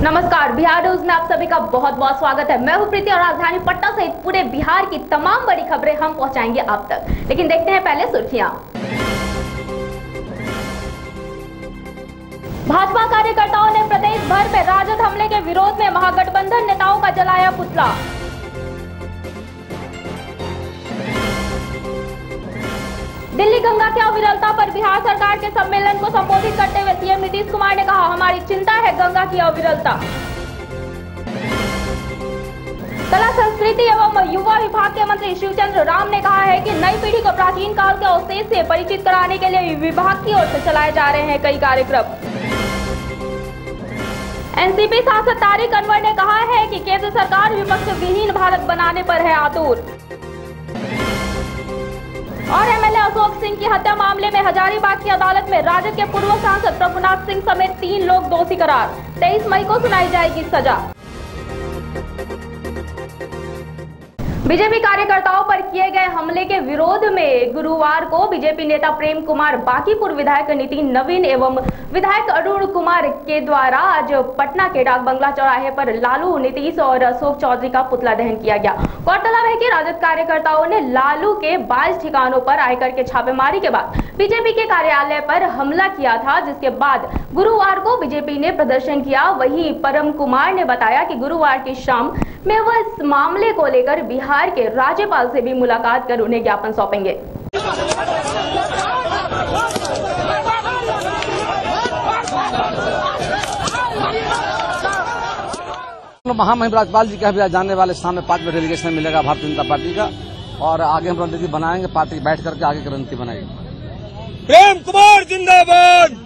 नमस्कार, बिहार न्यूज में आप सभी का बहुत बहुत स्वागत है। मैं हूं प्रीति और राजधानी पटना सहित पूरे बिहार की तमाम बड़ी खबरें हम पहुंचाएंगे आप तक। लेकिन देखते हैं पहले सुर्खियां। भाजपा कार्यकर्ताओं ने प्रदेश भर में राजद हमले के विरोध में महागठबंधन नेताओं का जलाया पुतला। दिल्ली गंगा की अविरलता पर बिहार सरकार के सम्मेलन को संबोधित करते हुए सीएम नीतीश कुमार ने कहा, हमारी चिंता है गंगा की अविरलता। कला संस्कृति एवं युवा विभाग के मंत्री शिवचंद्र राम ने कहा है कि नई पीढ़ी को प्राचीन काल के अवशेष से परिचित कराने के लिए विभाग की ओर से चलाए जा रहे हैं कई कार्यक्रम। एनसीपी सांसद तारिक अनवर ने कहा है कि केंद्र सरकार विपक्ष विहीन भारत बनाने पर है आतुर। और एमएलए अशोक सिंह की हत्या मामले में हजारीबाग की अदालत में राजद के पूर्व सांसद प्रभुनाथ सिंह समेत 3 लोग दोषी करार। 23 मई को सुनाई जाएगी सजा। बीजेपी कार्यकर्ताओं पर किए गए हमले के विरोध में गुरुवार को बीजेपी नेता प्रेम कुमार, बांकीपुर विधायक नितिन नवीन एवं विधायक अरुण कुमार के द्वारा आज पटना के डाक बंगला चौराहे पर लालू, नीतीश और अशोक चौधरी का पुतला दहन किया गया। गौरतलब है कि राजद कार्यकर्ताओं ने लालू के 22 ठिकानों पर आयकर के छापेमारी के बाद बीजेपी के कार्यालय पर हमला किया था, जिसके बाद गुरुवार को बीजेपी ने प्रदर्शन किया। वहीं परम कुमार ने बताया कि गुरुवार की शाम में वह इस मामले को लेकर बिहार के राज्यपाल से भी मुलाकात कर उन्हें ज्ञापन सौंपेंगे। महामहिम राज्यपाल जी का भी जाने वाले शाम में 5 बजे डेलीगेशन मिलेगा भारतीय जनता पार्टी का, और आगे हम रणनीति बनाएंगे, पार्टी बैठ करके आगे की रणनीति बनाएंगे। प्रेम कुमार जिंदाबाद।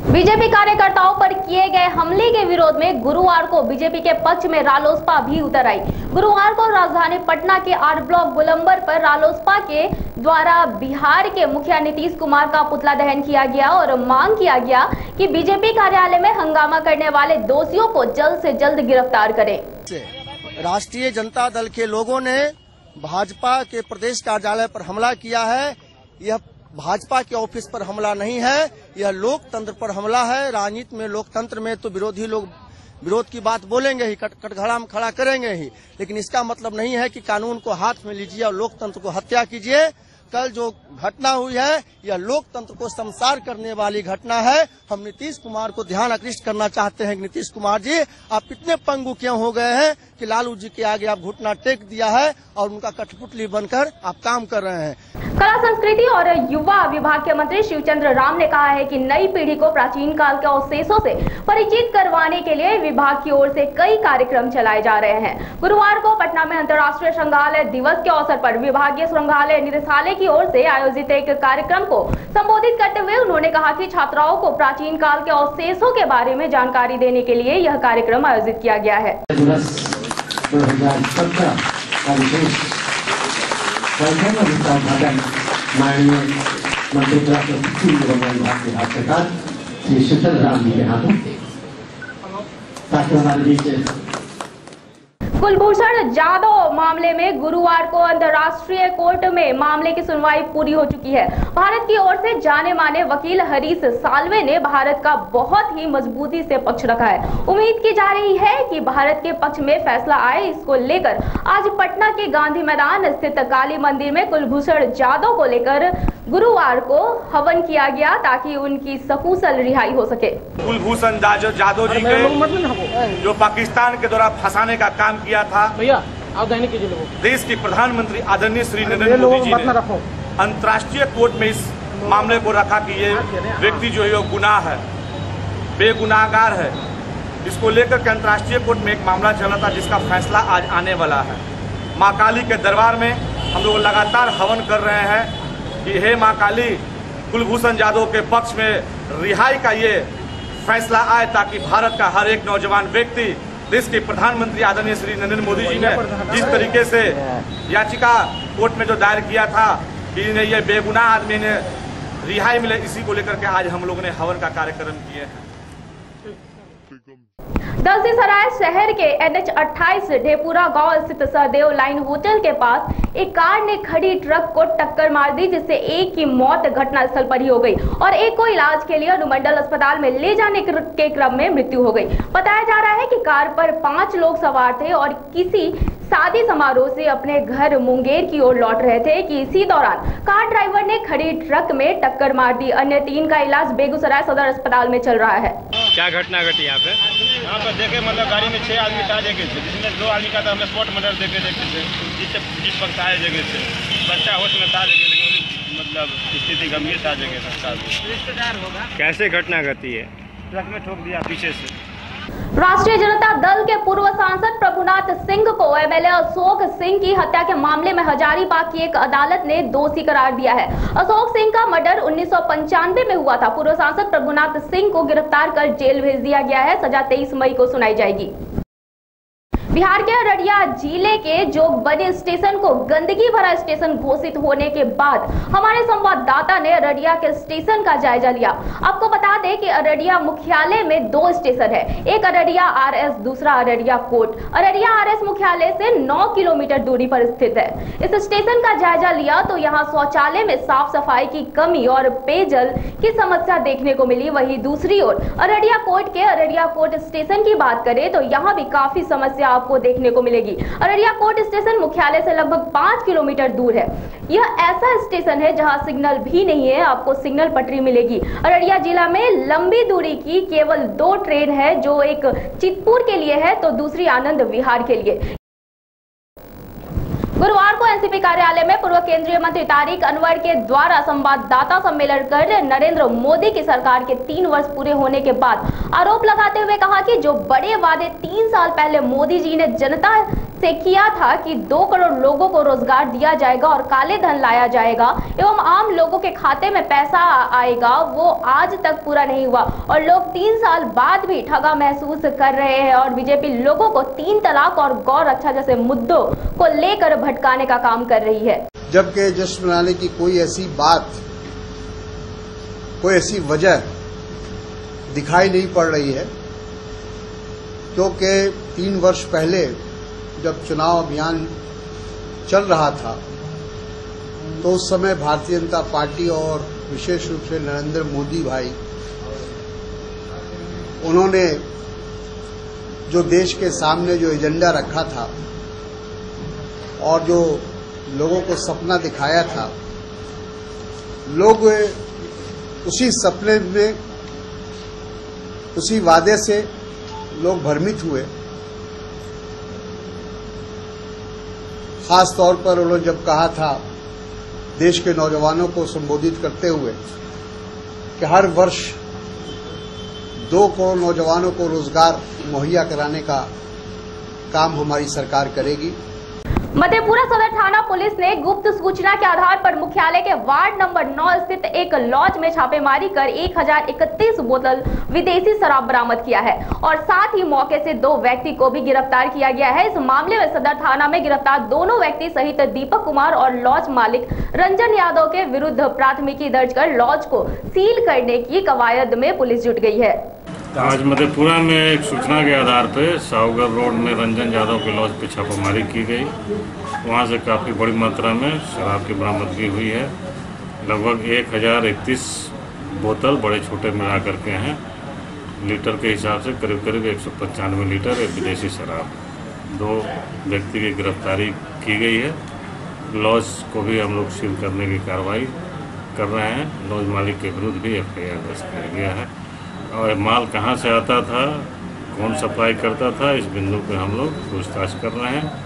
बीजेपी कार्यकर्ताओं पर किए गए हमले के विरोध में गुरुवार को बीजेपी के पक्ष में रालोसपा भी उतर आई। गुरुवार को राजधानी पटना के आर ब्लॉक गोलंबर पर रालोसपा के द्वारा बिहार के मुखिया नीतीश कुमार का पुतला दहन किया गया और मांग किया गया कि बीजेपी कार्यालय में हंगामा करने वाले दोषियों को जल्द से जल्द गिरफ्तार करें। राष्ट्रीय जनता दल के लोगों ने भाजपा के प्रदेश कार्यालय पर हमला किया है। यह भाजपा के ऑफिस पर हमला नहीं है, यह लोकतंत्र पर हमला है। राजनीति में, लोकतंत्र में तो विरोधी लोग विरोध की बात बोलेंगे ही, कटघरा में खड़ा करेंगे ही, लेकिन इसका मतलब नहीं है कि कानून को हाथ में लीजिए और लोकतंत्र को हत्या कीजिए। कल जो घटना हुई है यह लोकतंत्र को शमशार करने वाली घटना है। हम नीतीश कुमार को ध्यान आकृष्ट करना चाहते हैं कि नीतीश कुमार जी, आप इतने पंगु क्यों हो गए हैं कि लालू जी के आगे आप घुटना टेक दिया है और उनका कठपुतली बनकर आप काम कर रहे हैं। कला संस्कृति और युवा विभाग के मंत्री शिवचंद्र राम ने कहा है कि नई पीढ़ी को प्राचीन काल के अवशेषों से परिचित करवाने के लिए विभाग की ओर से कई कार्यक्रम चलाए जा रहे हैं। गुरुवार को पटना में अंतर्राष्ट्रीय संग्रहालय दिवस के अवसर पर विभागीय संग्रहालय निदेशालय की ओर से आयोजित एक कार्यक्रम को संबोधित करते हुए उन्होंने कहा कि छात्राओं को प्राचीन काल के अवशेषों के बारे में जानकारी देने के लिए यह कार्यक्रम आयोजित किया गया है। माननीय मंत्री विभाग के हाथ सरकार श्री शिवचंद्र राम जी के हाथों ताकि हमारे बीच कुलभूषण जाधव मामले में गुरुवार को अंतर्राष्ट्रीय कोर्ट में मामले की सुनवाई पूरी हो चुकी है। भारत की ओर से जाने माने वकील हरीश साल्वे ने भारत का बहुत ही मजबूती से पक्ष रखा है। उम्मीद की जा रही है कि भारत के पक्ष में फैसला आए। इसको लेकर आज पटना के गांधी मैदान स्थित काली मंदिर में कुलभूषण जाधव को लेकर गुरुवार को हवन किया गया ताकि उनकी सकुशल रिहाई हो सके। कुलभूषण जाधव जी के जो पाकिस्तान के द्वारा फंसाने का काम किया था, देश के प्रधानमंत्री आदरणीय श्री नरेंद्र मोदी जी ने अंतर्राष्ट्रीय कोर्ट में इस मामले को रखा कि ये व्यक्ति जो है गुनाह है, बेगुनाहगार है। इसको लेकर के अंतर्राष्ट्रीय कोर्ट में एक मामला चला था जिसका फैसला आज आने वाला है। माँ काली के दरबार में हम लोग लगातार हवन कर रहे हैं कि हे माँ काली, कुलभूषण जाधव के पक्ष में रिहाई का ये फैसला आए ताकि भारत का हर एक नौजवान व्यक्ति, देश के प्रधानमंत्री आदरणीय श्री नरेंद्र मोदी जी ने जिस तरीके से याचिका कोर्ट में जो दायर किया था कि इन्हें ये बेगुनाह आदमी ने रिहाई मिले, इसी को लेकर के आज हम लोगों ने हवन का कार्यक्रम किए हैं। दलसीसराय शहर के NH-28 ढेपुरा गांव स्थित सहदेव लाइन होटल के पास एक कार ने खड़ी ट्रक को टक्कर मार दी, जिससे एक की मौत घटनास्थल पर ही हो गई और एक को इलाज के लिए अनुमंडल अस्पताल में ले जाने के क्रम में मृत्यु हो गई। बताया जा रहा है कि कार पर 5 लोग सवार थे और किसी शादी समारोह से अपने घर मुंगेर की ओर लौट रहे थे कि इसी दौरान कार ड्राइवर ने खड़ी ट्रक में टक्कर मार दी। अन्य 3 का इलाज बेगूसराय सदर अस्पताल में चल रहा है। क्या घटना घटी यहाँ पे देखे, मतलब गाड़ी में 6 आदमी था जगह से, जिसमें 2 आदमी का था हमें स्पॉट मर्डर देखे जिस वक्त आए जगह से बच्चा होश में था जगह, लेकिन मतलब स्थिति गंभीर था जगह। रिश्तेदार होगा। कैसे घटना घटी है? ट्रक में ठोक दिया पीछे से। राष्ट्रीय जनता दल के पूर्व सांसद प्रभुनाथ सिंह को MLA अशोक सिंह की हत्या के मामले में हजारीबाग की एक अदालत ने दोषी करार दिया है। अशोक सिंह का मर्डर 1995 में हुआ था। पूर्व सांसद प्रभुनाथ सिंह को गिरफ्तार कर जेल भेज दिया गया है। सजा 23 मई को सुनाई जाएगी। बिहार के अररिया जिले के जोगबनी स्टेशन को गंदगी भरा स्टेशन घोषित होने के बाद हमारे संवाददाता ने अररिया के स्टेशन का जायजा लिया। आपको बता दें कि अररिया मुख्यालय में 2 स्टेशन है, एक अररिया RS, दूसरा अररिया कोर्ट। अररिया RS मुख्यालय से 9 किलोमीटर दूरी पर स्थित है। इस स्टेशन का जायजा लिया तो यहाँ शौचालय में साफ सफाई की कमी और पेयजल की समस्या देखने को मिली। वहीं दूसरी ओर अररिया कोर्ट स्टेशन की बात करें तो यहाँ भी काफी समस्या को देखने को मिलेगी। अररिया कोर्ट स्टेशन मुख्यालय से लगभग 5 किलोमीटर दूर है। यह ऐसा स्टेशन है जहां सिग्नल भी नहीं है, आपको सिग्नल पटरी मिलेगी। अररिया जिला में लंबी दूरी की केवल 2 ट्रेन है, जो एक चितपुर के लिए है तो दूसरी आनंद विहार के लिए। गुरुवार को एनसीपी कार्यालय में पूर्व केंद्रीय मंत्री तारिक अनवर के द्वारा संवाददाता सम्मेलन कर नरेंद्र मोदी की सरकार के 3 वर्ष पूरे होने के बाद आरोप लगाते हुए कहा कि जो बड़े वादे 3 साल पहले मोदी जी ने जनता से किया था कि 2 करोड़ लोगों को रोजगार दिया जाएगा और काले धन लाया जाएगा एवं आम लोगों के खाते में पैसा आएगा, वो आज तक पूरा नहीं हुआ और लोग 3 साल बाद भी ठगा महसूस कर रहे हैं और बीजेपी लोगों को 3 तलाक और गौ रक्षा जैसे मुद्दों को लेकर भटकाने का काम कर रही है। जबकि जश्न मनाने की कोई ऐसी बात, कोई ऐसी वजह दिखाई नहीं पड़ रही है, क्योंकि 3 वर्ष पहले जब चुनाव अभियान चल रहा था तो उस समय भारतीय जनता पार्टी और विशेष रूप से नरेंद्र मोदी भाई, उन्होंने जो देश के सामने जो एजेंडा रखा था और जो लोगों को सपना दिखाया था, लोग उसी सपने में, उसी वादे से लोग भ्रमित हुए। खास तौर पर उन्होंने जब कहा था देश के नौजवानों को संबोधित करते हुए कि हर वर्ष 2 करोड़ नौजवानों को रोजगार मुहैया कराने का काम हमारी सरकार करेगी। मधेपुरा सदर थाना पुलिस ने गुप्त सूचना के आधार पर मुख्यालय के वार्ड नंबर 9 स्थित एक लॉज में छापेमारी कर 1031 बोतल विदेशी शराब बरामद किया है और साथ ही मौके से 2 व्यक्ति को भी गिरफ्तार किया गया है। इस मामले में सदर थाना में गिरफ्तार दोनों व्यक्ति सहित दीपक कुमार और लॉज मालिक रंजन यादव के विरुद्ध प्राथमिकी दर्ज कर लॉज को सील करने की कवायद में पुलिस जुट गई है। आज मधेपुरा में एक सूचना के आधार पर सावगर रोड में रंजन यादव के लॉज पे छापामारी की गई। वहाँ से काफ़ी बड़ी मात्रा में शराब की बरामदगी हुई है। लगभग 1031 बोतल बड़े छोटे मिला करके हैं। लीटर के हिसाब से करीब करीब 195 लीटर विदेशी शराब। 2 व्यक्ति की गिरफ्तारी की गई है। लॉज को भी हम लोग सील करने की कार्रवाई कर रहे हैं। लॉज मालिक के विरुद्ध भी FIR दर्ज किया गया है और माल कहाँ से आता था, कौन सप्लाई करता था, इस बिंदु पे हम लोग पूछताछ कर रहे हैं।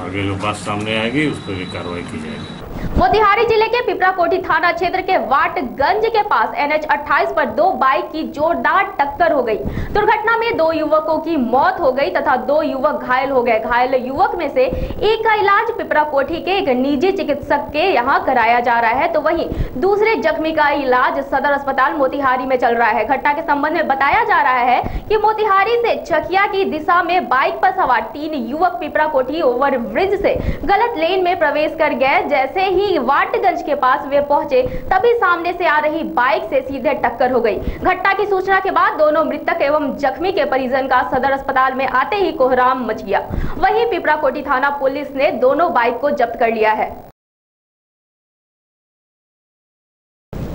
आगे जो बात सामने आएगी उस पर भी कार्रवाई की जाएगी। मोतिहारी जिले के पिपराकोठी थाना क्षेत्र के वाटगंज के पास NH-28 पर 2 बाइक की जोरदार टक्कर हो गई। दुर्घटना में 2 युवकों की मौत हो गई तथा 2 युवक घायल हो गए। घायल युवक में से एक का इलाज पिपराकोठी के एक निजी चिकित्सक के यहां कराया जा रहा है तो वहीं दूसरे जख्मी का इलाज सदर अस्पताल मोतिहारी में चल रहा है। घटना के संबंध में बताया जा रहा है कि मोतिहारी से चकिया की दिशा में बाइक पर सवार 3 युवक पिपराकोठी ओवरब्रिज से गलत लेन में प्रवेश कर गए। जैसे ही ही वाटगंज के पास वे पहुंचे तभी सामने से आ रही बाइक से सीधे टक्कर हो गई। घटना की सूचना के बाद दोनों मृतक एवं जख्मी के परिजन का सदर अस्पताल में आते ही कोहराम मच गया। वहीं पिपराकोटी थाना पुलिस ने दोनों बाइक को जब्त कर लिया है।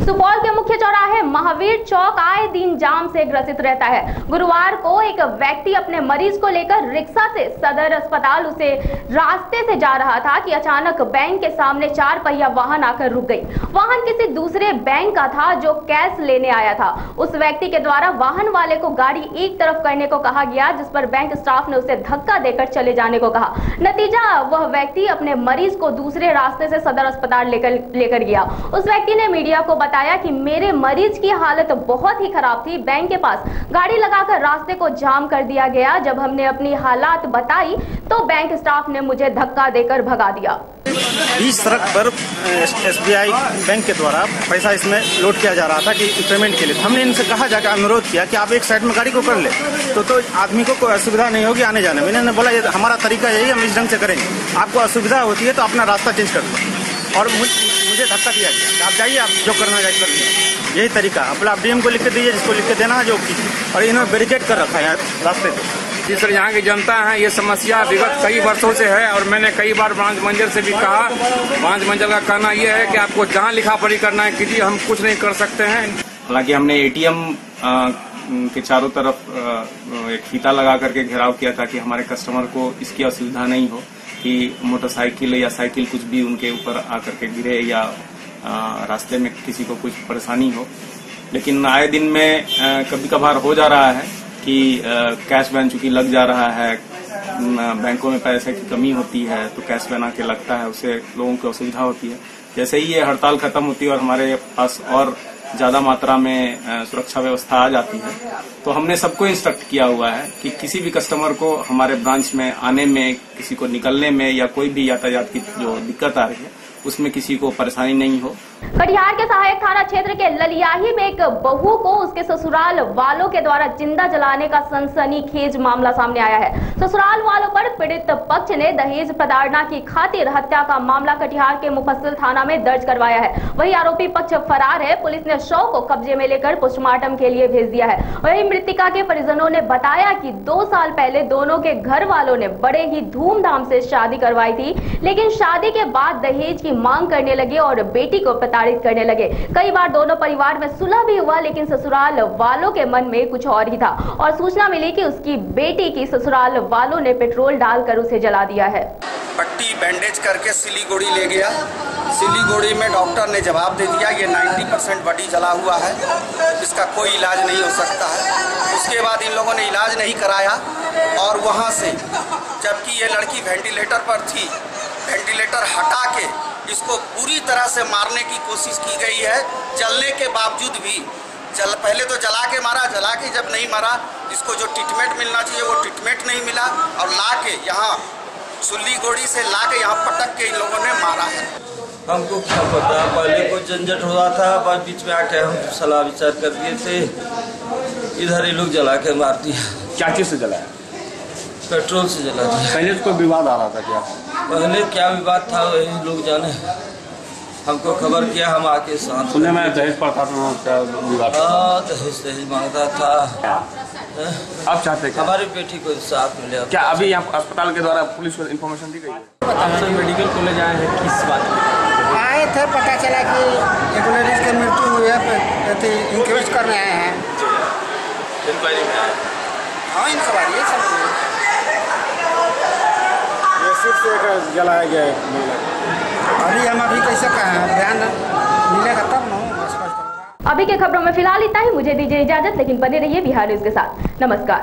सुपौल के मुख्य चौराहे महावीर चौक आए दिन जाम से ग्रसित रहता है। गुरुवार को एक व्यक्ति अपने मरीज को लेकर रिक्शा से सदर अस्पताल उसे रास्ते से जा रहा था कि अचानक बैंक के सामने 4 पहिया वाहन आकर रुक गई। वाहन किसी दूसरे बैंक का था जो कैश लेने आया था। उस व्यक्ति के द्वारा वाहन वाले को गाड़ी एक तरफ करने को कहा गया, जिस पर बैंक स्टाफ ने उसे धक्का देकर चले जाने को कहा। नतीजा वह व्यक्ति अपने मरीज को दूसरे रास्ते से सदर अस्पताल लेकर गया। उस व्यक्ति ने मीडिया को बताया कि मेरे मरीज की हालत बहुत ही खराब थी। बैंक के पास गाड़ी लगाकर रास्ते को जाम कर दिया गया। जब हमने अपनी हालात बताई तो बैंक स्टाफ ने मुझे धक्का देकर भगा दिया। इस सड़क पर SBI बैंक के द्वारा पैसा इसमें लोड किया जा रहा था कि पेमेंट के लिए। हमने इनसे कहा जाकर अनुरोध किया कि आप एक साइड में गाड़ी को कर ले तो आदमी को कोई असुविधा नहीं होगी आने जाने में। इन्होंने बोला ये हमारा तरीका यही, हम इस ढंग से करेंगे, आपको असुविधा होती है तो अपना रास्ता चेंज कर दो। और मुझे धक्का दिया गया, आप जाइए, आप जो करना है कर दीजिए, यही तरीका। आप DM को लिख के दीजिए, जिसको लिख के देना है जो की। और इन्होंने बैरिकेड कर रखा है रास्ते पे। जी सर, यहाँ की जनता है, ये समस्या विगत कई वर्षों से है और मैंने कई बार ब्रांच मैनेजर से भी कहा। ब्रांच मैनेजर का कहना यह है कि आपको जहाँ लिखा पढ़ी करना है कीजिए, हम कुछ नहीं कर सकते हैं। हालांकि हमने ATM के चारों तरफ एक फीता लगा करके घेराव किया ताकि हमारे कस्टमर को इसकी असुविधा नहीं हो कि मोटरसाइकिल या साइकिल कुछ भी उनके ऊपर आकर के गिरे या रास्ते में किसी को कुछ परेशानी हो। लेकिन आए दिन में कभी कभार हो जा रहा है कि कैश वैन चूंकि लग जा रहा है, बैंकों में पैसे की कमी होती है तो कैश वैन आके लगता है, उससे लोगों को असुविधा होती है। जैसे ही ये हड़ताल खत्म होती है और हमारे पास और ज्यादा मात्रा में सुरक्षा व्यवस्था आ जाती है तो हमने सबको इंस्ट्रक्ट किया हुआ है कि किसी भी कस्टमर को हमारे ब्रांच में आने में, किसी को निकलने में या कोई भी यातायात की जो दिक्कत आ रही है उसमें किसी को परेशानी नहीं हो। कटिहार के सहायक थाना क्षेत्र के ललियाही में एक बहू को उसके ससुराल वालों के द्वारा जिंदा जलाने का सनसनीखेज मामला सामने आया है। ससुराल वालों पर पीड़ित पक्ष ने दहेज प्रताड़ना की खातिर हत्या का मामला कटिहार के मुफस्सिल थाना में दर्ज करवाया है। वही आरोपी पक्ष फरार है। पुलिस ने शव को कब्जे में लेकर पोस्टमार्टम के लिए भेज दिया है। वही मृतिका के परिजनों ने बताया कि 2 साल पहले दोनों के घर वालों ने बड़े ही धूमधाम से शादी करवाई थी, लेकिन शादी के बाद दहेज की मांग करने लगे और बेटी को प्रताड़ित करने लगे। कई बार दोनों परिवार में सुलह भी हुआ, लेकिन ससुराल वालों के मन में कुछ और ही था और सूचना मिली कि उसकी बेटी की ससुराल वालों ने पेट्रोल डालकर उसे जला दिया है। पट्टी बैंडेज करके सिलीगुड़ी ले गया। सिलीगुड़ी में डॉक्टर ने जवाब दे दिया ये 90% बॉडी जला हुआ है, इसका कोई इलाज नहीं हो सकता है। उसके बाद इन लोगों ने इलाज नहीं कराया और वहाँ से, जबकि ये लड़की वेंटिलेटर पर थी, वेंटिलेटर हटा के इसको पूरी तरह से मारने की कोशिश की गई है। जलने के बावजूद भी पहले तो जला के मारा, जला के जब नहीं मारा, इसको जो ट्रीटमेंट मिलना चाहिए वो ट्रीटमेंट नहीं मिला और ला के यहाँ सिलीगुड़ी से ला के यहाँ पटक के इन लोगों ने मारा है। हमको क्या पता, पहले कोई झंझट हुआ था, बाद बीच में आके हम सलाह विचार कर दिए थे, इधर ही लोग जला के मार दिया। क्या चीज से जलाया? पेट्रोल से जला दिया। पहले तो कोई विवाद आ रहा था क्या? पहले क्या विवाद था वही लोग जाने, हमको खबर किया, हम आके साथ सुनने में दहेज पड़ता था, विवाद दहेज मांगता था। आप चाहते हैं हमारी बेटी को साथ मिले? क्या अभी यहाँ अस्पताल के द्वारा पुलिस को इन्फॉर्मेशन दी गई है? आप मेडिकल कॉलेज आए हैं, किस बात में आए थे? पता चला कि एक लेडीज की मृत्यु हुई है, इंक्वेस्ट करने आए हैं। इंक्वायरी में आए? हाँ, इंक्वायरी है सब। से जलाया गया है। अभी कैसे कहें, ध्यान मिलेगा तब ना। अभी के खबरों में फिलहाल इतना ही। मुझे दीजिए इजाजत, लेकिन बने रहिए बिहार न्यूज के साथ। नमस्कार।